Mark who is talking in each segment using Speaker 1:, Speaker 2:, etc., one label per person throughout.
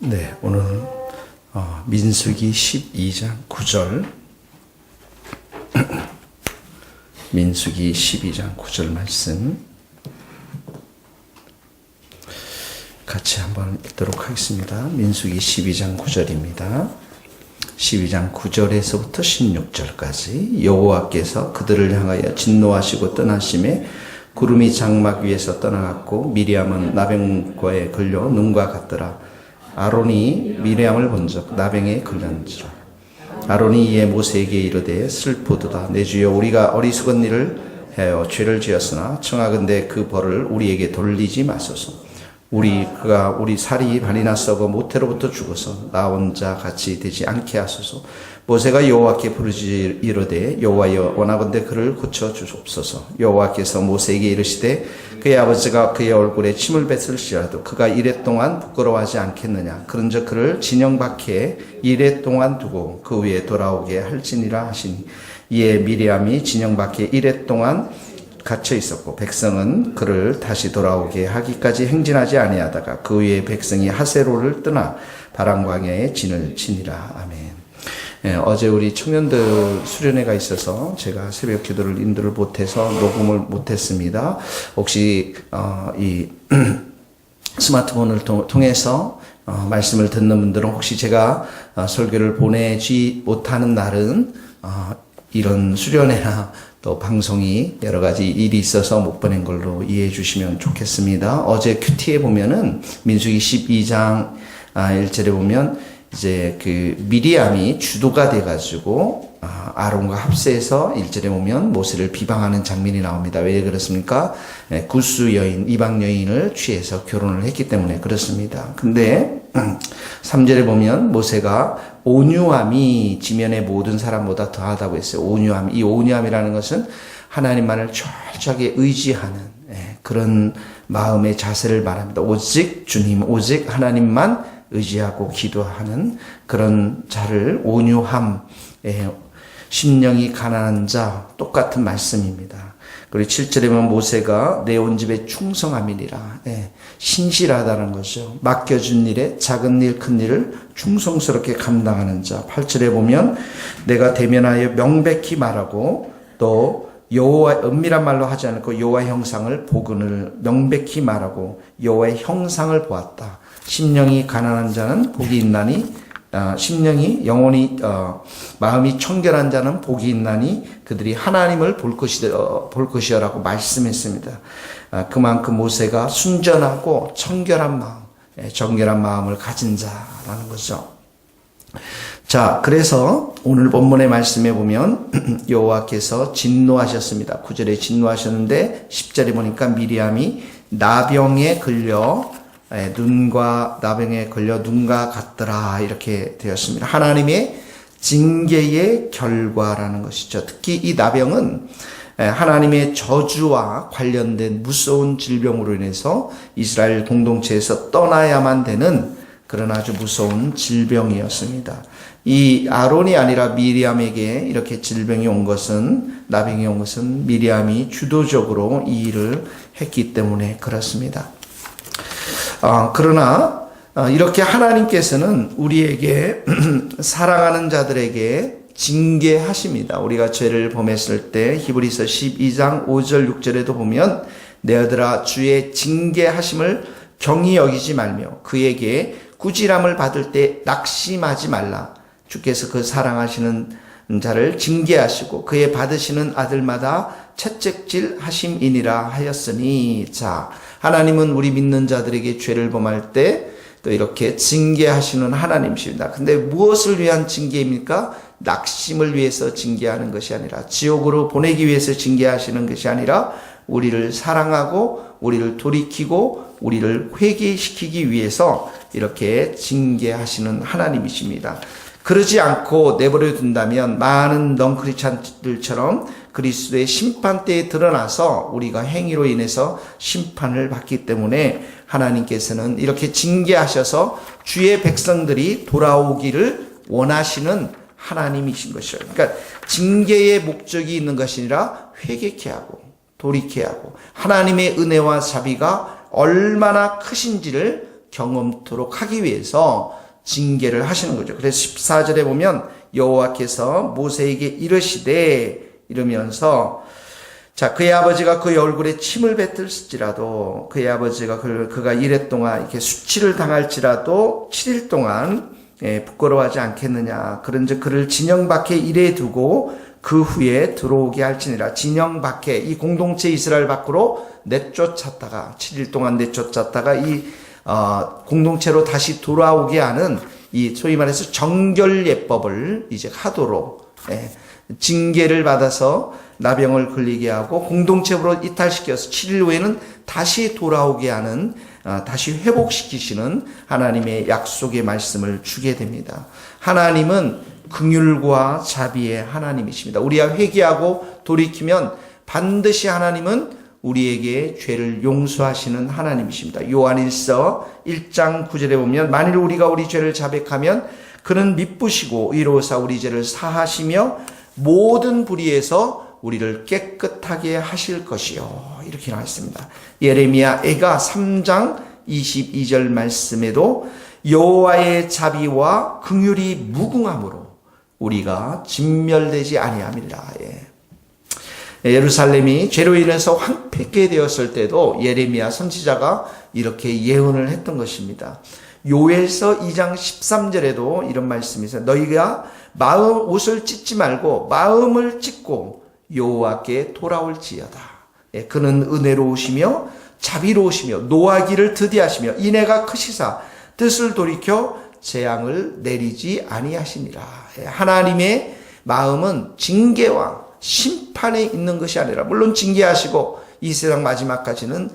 Speaker 1: 네, 오늘 민수기 12장 9절 민수기 12장 9절 말씀 같이 한번 읽도록 하겠습니다. 민수기 12장 9절입니다. 12장 9절에서부터 16절까지 여호와께서 그들을 향하여 진노하시고 떠나심에 구름이 장막 위에서 떠나갔고 미리암은 나병과에 걸려 눈과 같더라. 아론이 미리암을 본즉 나병에 걸렸는지라. 아론이 이에 모세에게 이르되 슬프도다. 내 주여, 우리가 어리석은 일을 하여 죄를 지었으나 청하건대 그 벌을 우리에게 돌리지 마소서. 그가 우리 살이 반이나 썩어 모태로부터 죽어서 나 혼자 같이 되지 않게 하소서. 모세가 여호와께 부르짖어 이르되 여호와여, 원하건대 그를 고쳐 주옵소서. 여호와께서 모세에게 이르시되 그의 아버지가 그의 얼굴에 침을 뱉을지라도 그가 이레 동안 부끄러워하지 않겠느냐. 그런즉 그를 진영 밖에 이레 동안 두고 그 위에 돌아오게 할지니라 하시니, 이에 미리암이 진영 밖에 이레 동안 갇혀 있었고 백성은 그를 다시 돌아오게 하기까지 행진하지 아니하다가 그 위에 백성이 하세로를 떠나 바람광야에 진을 치니라. 아멘. 어제 우리 청년들 수련회가 있어서 제가 새벽 기도를 인도를 못해서 녹음을 못했습니다. 혹시 이 스마트폰을 통해서 말씀을 듣는 분들은 혹시 제가 설교를 보내지 못하는 날은 이런 수련회나 또 방송이 여러 가지 일이 있어서 못 보낸 걸로 이해해 주시면 좋겠습니다. 어제 큐티에 보면은 민수기 12장 1절에 보면 이제 그 미리암이 주도가 돼가지고 아론과 합세해서 1절에 보면 모세를 비방하는 장면이 나옵니다. 왜 그렇습니까? 구스 여인, 이방 여인을 취해서 결혼을 했기 때문에 그렇습니다. 근데 3절에 보면 모세가 온유함이 지면의 모든 사람보다 더하다고 했어요. 온유함. 이 온유함이라는 것은 하나님만을 철저하게 의지하는 그런 마음의 자세를 말합니다. 오직 주님, 오직 하나님만 의지하고 기도하는 그런 자를 온유함, 심령이 가난한 자, 똑같은 말씀입니다. 그리고 7절에 보면 모세가 내 온 집에 충성함이니라. 신실하다는 거죠. 맡겨준 일에 작은 일, 큰 일을 충성스럽게 감당하는 자. 8절에 보면 내가 대면하여 명백히 말하고 또 여호와 은밀한 말로 하지 않고 여호와 형상을 복음을 명백히 말하고 여호와의 형상을 보았다. 심령이 가난한 자는 복이 있나니, 심령이 영혼이 마음이 청결한 자는 복이 있나니 그들이 하나님을 볼 것이라고 말씀했습니다. 그만큼 모세가 순전하고 청결한 마음, 정결한 마음을 가진 자라는 거죠. 자, 그래서 오늘 본문의 말씀에 보면 여호와께서 진노하셨습니다. 9절에 진노하셨는데 10절에 보니까 미리암이 나병에 걸려 나병에 걸려 눈과 같더라 이렇게 되었습니다. 하나님의 징계의 결과라는 것이죠. 특히 이 나병은 하나님의 저주와 관련된 무서운 질병으로 인해서 이스라엘 공동체에서 떠나야만 되는 그런 아주 무서운 질병이었습니다. 이 아론이 아니라 미리암에게 이렇게 질병이 온 것은, 나병이 온 것은 미리암이 주도적으로 이 일을 했기 때문에 그렇습니다. 그러나 이렇게 하나님께서는 우리에게 사랑하는 자들에게 징계하십니다. 우리가 죄를 범했을 때 히브리서 12장 5절 6절에도 보면 내 아들아 주의 징계하심을 경히 여기지 말며 그에게 꾸지람을 받을 때 낙심하지 말라. 주께서 그 사랑하시는 자를 징계하시고 그의 받으시는 아들마다 채찍질 하심이니라 하였으니. 자, 하나님은 우리 믿는 자들에게 죄를 범할 때 또 이렇게 징계하시는 하나님이십니다. 근데 무엇을 위한 징계입니까? 낙심을 위해서 징계하는 것이 아니라, 지옥으로 보내기 위해서 징계하시는 것이 아니라 우리를 사랑하고 우리를 돌이키고 우리를 회개시키기 위해서 이렇게 징계하시는 하나님이십니다. 그러지 않고 내버려 둔다면 많은 넌크리스찬들처럼 그리스도의 심판대에 드러나서 우리가 행위로 인해서 심판을 받기 때문에 하나님께서는 이렇게 징계하셔서 주의 백성들이 돌아오기를 원하시는 하나님이신 것이죠. 그러니까 징계의 목적이 있는 것이 아니라 회개케 하고 돌이케 하고 하나님의 은혜와 자비가 얼마나 크신지를 경험토록 하기 위해서 징계를 하시는 거죠. 그래서 14절에 보면 여호와께서 모세에게 이르시되 이러면서 자, 그의 아버지가 그의 얼굴에 침을 뱉을지라도 그의 아버지가 그가 이래 동안 이렇게 수치를 당할지라도 7일 동안 부끄러워하지 않겠느냐. 그런즉 그를 진영 밖에 이래 두고 그 후에 들어오게 할지니라. 진영 밖에 이 공동체 이스라엘 밖으로 내쫓았다가 7일 동안 내쫓았다가 이 공동체로 다시 돌아오게 하는 이 소위 말해서 정결예법을 이제 하도록 징계를 받아서 나병을 걸리게 하고 공동체로 이탈시켜서 7일 후에는 다시 돌아오게 하는 다시 회복시키시는 하나님의 약속의 말씀을 주게 됩니다. 하나님은 긍휼과 자비의 하나님이십니다. 우리가 회개하고 돌이키면 반드시 하나님은 우리에게 죄를 용서하시는 하나님이십니다. 요한일서 1장 9절에 보면 만일 우리가 우리 죄를 자백하면 그는 미쁘시고 의로우사 우리 죄를 사하시며 모든 불의에서 우리를 깨끗하게 하실 것이요. 이렇게 나와 있습니다. 예레미야가 3장 22절 말씀에도 여호와의 자비와 긍휼이 무궁함으로 우리가 진멸되지 아니함이라. 예루살렘이 죄로 인해서 황폐케 되었을 때도 예레미야 선지자가 이렇게 예언을 했던 것입니다. 요엘서 2장 13절에도 이런 말씀이 있어요. 너희가 옷을 찢지 말고 마음을 찢고 여호와께 돌아올지어다. 그는 은혜로우시며 자비로우시며 노하기를 드디하시며 인애가 크시사 뜻을 돌이켜 재앙을 내리지 아니하시니라. 하나님의 마음은 징계와 심판에 있는 것이 아니라 물론 징계하시고 이 세상 마지막에는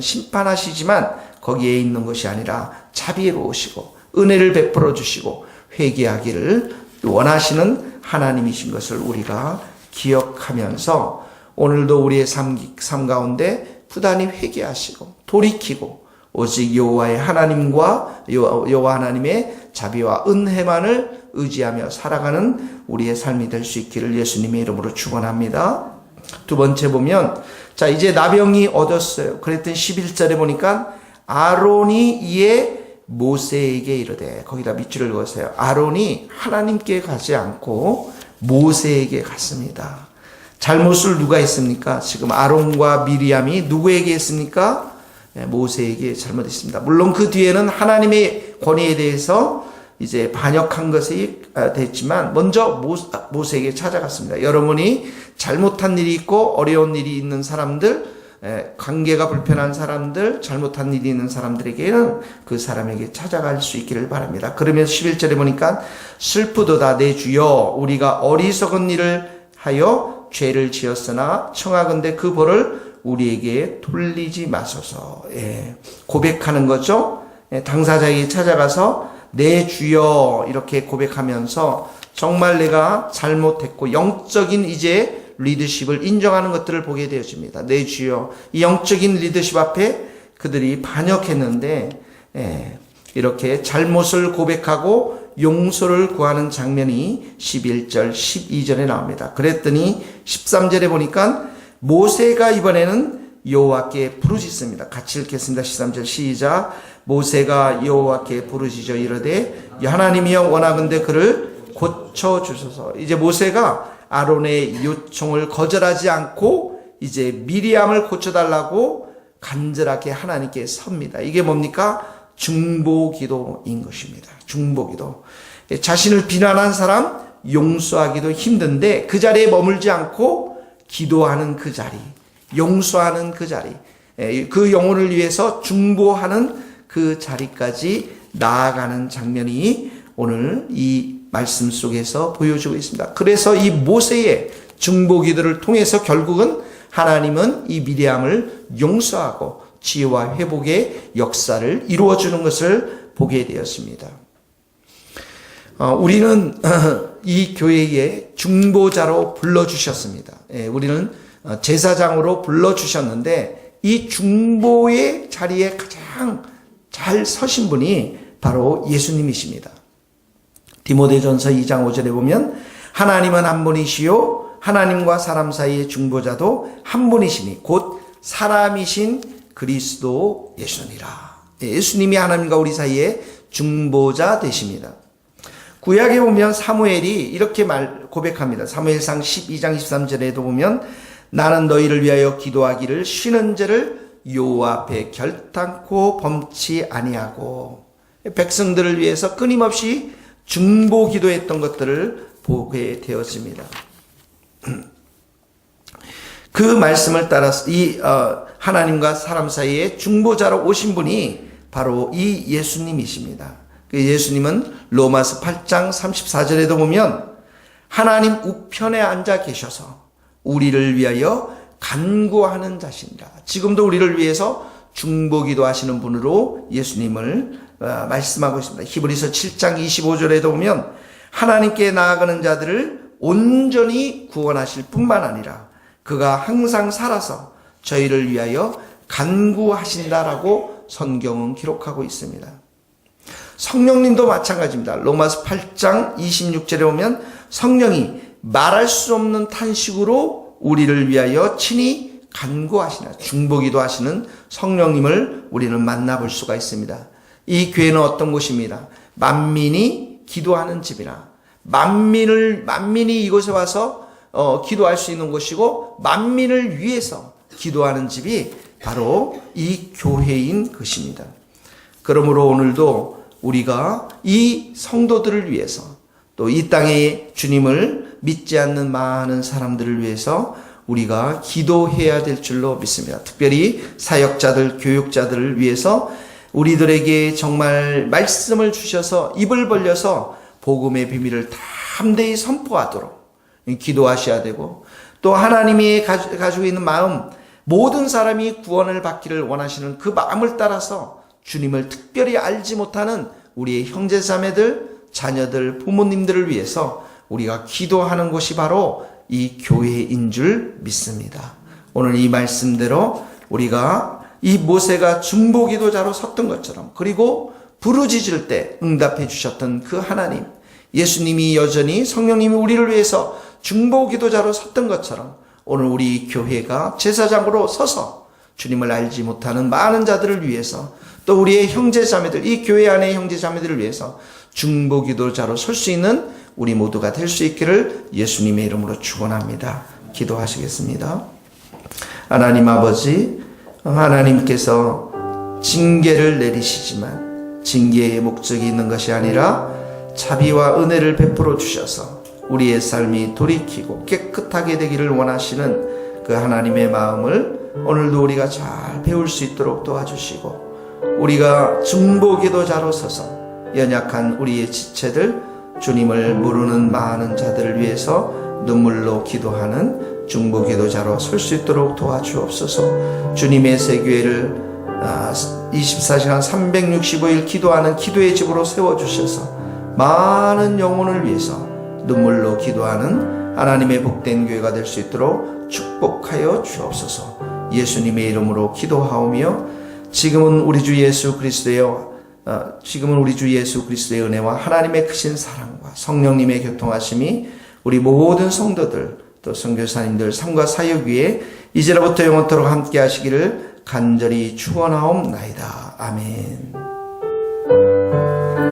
Speaker 1: 심판하시지만 거기에 있는 것이 아니라 자비로우시고 은혜를 베풀어 주시고 회개하기를 원하시는 하나님이신 것을 우리가 기억하면서 오늘도 우리의 삶 가운데 부단히 회개하시고 돌이키고 오직 여호와의 하나님과 여호와 하나님의 자비와 은혜만을 의지하며 살아가는 우리의 삶이 될 수 있기를 예수님의 이름으로 축원합니다. 두 번째 보면 자 이제 나병이 얻었어요. 그랬더니 11절에 보니까 아론이 이에 모세에게 이르되 거기다 밑줄을 그었어요. 아론이 하나님께 가지 않고 모세에게 갔습니다. 잘못을 누가 했습니까? 지금 아론과 미리암이 누구에게 했습니까? 모세에게 잘못했습니다. 물론 그 뒤에는 하나님의 권위에 대해서 이제 반역한 것이 됐지만 먼저 모세에게 찾아갔습니다. 여러분이 잘못한 일이 있고 어려운 일이 있는 사람들, 관계가 불편한 사람들, 잘못한 일이 있는 사람들에게는 그 사람에게 찾아갈 수 있기를 바랍니다. 그러면서 11절에 보니까 슬프도다 내 주여 우리가 어리석은 일을 하여 죄를 지었으나 청하건대 그 벌을 우리에게 돌리지 마소서. 고백하는 거죠. 당사자에게 찾아가서 내 주여 이렇게 고백하면서 정말 내가 잘못했고 영적인 이제 리더십을 인정하는 것들을 보게 되어집니다. 내 주여 이 영적인 리더십 앞에 그들이 반역했는데 이렇게 잘못을 고백하고 용서를 구하는 장면이 11절 12절에 나옵니다. 그랬더니 13절에 보니까 모세가 이번에는 여호와께 부르짖습니다. 같이 읽겠습니다. 13절 시작. 모세가 여호와께 부르짖어 이르되 하나님이여 원하건대 그를 고쳐주소서. 이제 모세가 아론의 요청을 거절하지 않고 이제 미리암을 고쳐달라고 간절하게 하나님께 섭니다. 이게 뭡니까? 중보기도인 것입니다. 중보기도. 자신을 비난한 사람 용서하기도 힘든데 그 자리에 머물지 않고 기도하는 그 자리, 용서하는 그 자리, 그 영혼을 위해서 중보하는 그 자리까지 나아가는 장면이 오늘 이 말씀 속에서 보여주고 있습니다. 그래서 이 모세의 중보기도를 통해서 결국은 하나님은 이 미리암을 용서하고 지혜와 회복의 역사를 이루어주는 것을 보게 되었습니다. 우리는 이 교회에 중보자로 불러주셨습니다. 우리는 제사장으로 불러주셨는데 이 중보의 자리에 가장 잘 서신 분이 바로 예수님이십니다. 디모데전서 2장 5절에 보면 하나님은 한 분이시요 하나님과 사람 사이의 중보자도 한 분이시니 곧 사람이신 그리스도 예수니라. 예수님이 하나님과 우리 사이에 중보자 되십니다. 구약에 보면 사무엘이 이렇게 고백합니다. 사무엘상 12장 13절에도 보면 나는 너희를 위하여 기도하기를 쉬는 죄를 여호와 앞에 결단코 범치 아니하고, 백성들을 위해서 끊임없이 중보 기도했던 것들을 보게 되었습니다. 그 말씀을 따라서 하나님과 사람 사이에 중보자로 오신 분이 바로 이 예수님이십니다. 그 예수님은 로마서 8장 34절에도 보면 하나님 우편에 앉아 계셔서 우리를 위하여 간구하는 자신이라. 지금도 우리를 위해서 중보기도 하시는 분으로 예수님을 말씀하고 있습니다. 히브리서 7장 25절에도 보면 하나님께 나아가는 자들을 온전히 구원하실 뿐만 아니라 그가 항상 살아서 저희를 위하여 간구하신다라고 성경은 기록하고 있습니다. 성령님도 마찬가지입니다. 로마서 8장 26절에 보면 성령이 말할 수 없는 탄식으로 우리를 위하여 친히 간구하시나, 중보기도 하시는 성령님을 우리는 만나볼 수가 있습니다. 이 교회는 어떤 곳입니다. 만민이 기도하는 집이나 만민이 이곳에 와서 기도할 수 있는 곳이고 만민을 위해서 기도하는 집이 바로 이 교회인 것입니다. 그러므로 오늘도 우리가 이 성도들을 위해서 또 이 땅에 주님을 믿지 않는 많은 사람들을 위해서 우리가 기도해야 될 줄로 믿습니다. 특별히 사역자들, 교육자들을 위해서 우리들에게 정말 말씀을 주셔서 입을 벌려서 복음의 비밀을 담대히 선포하도록 기도하셔야 되고, 또 하나님이 가지고 있는 마음, 모든 사람이 구원을 받기를 원하시는 그 마음을 따라서 주님을 특별히 알지 못하는 우리의 형제자매들, 자녀들, 부모님들을 위해서 우리가 기도하는 곳이 바로 이 교회인 줄 믿습니다. 오늘 이 말씀대로 우리가 이 모세가 중보기도자로 섰던 것처럼, 그리고 부르짖을 때 응답해 주셨던 그 하나님, 예수님이 여전히 성령님이 우리를 위해서 중보기도자로 섰던 것처럼 오늘 우리 교회가 제사장으로 서서 주님을 알지 못하는 많은 자들을 위해서, 또 우리의 형제자매들, 이 교회 안의 형제자매들을 위해서 중보기도자로 설 수 있는 우리 모두가 될 수 있기를 예수님의 이름으로 축원합니다. 기도하시겠습니다. 하나님 아버지, 하나님께서 징계를 내리시지만 징계의 목적이 있는 것이 아니라 자비와 은혜를 베풀어 주셔서 우리의 삶이 돌이키고 깨끗하게 되기를 원하시는 그 하나님의 마음을 오늘도 우리가 잘 배울 수 있도록 도와주시고, 우리가 중보기도자로 서서 연약한 우리의 지체들, 주님을 모르는 많은 자들을 위해서 눈물로 기도하는 중보기도자로 설 수 있도록 도와주옵소서. 주님의 새교회를 24시간 365일 기도하는 기도의 집으로 세워주셔서 많은 영혼을 위해서 눈물로 기도하는 하나님의 복된 교회가 될 수 있도록 축복하여 주옵소서. 예수님의 이름으로 기도하오며 지금은 우리 주 예수 그리스도의 은혜와 하나님의 크신 사랑과 성령님의 교통하심이 우리 모든 성도들, 또 선교사님들 삶과 사역 위에 이제로부터 영원토록 함께 하시기를 간절히 축원하옵나이다. 아멘.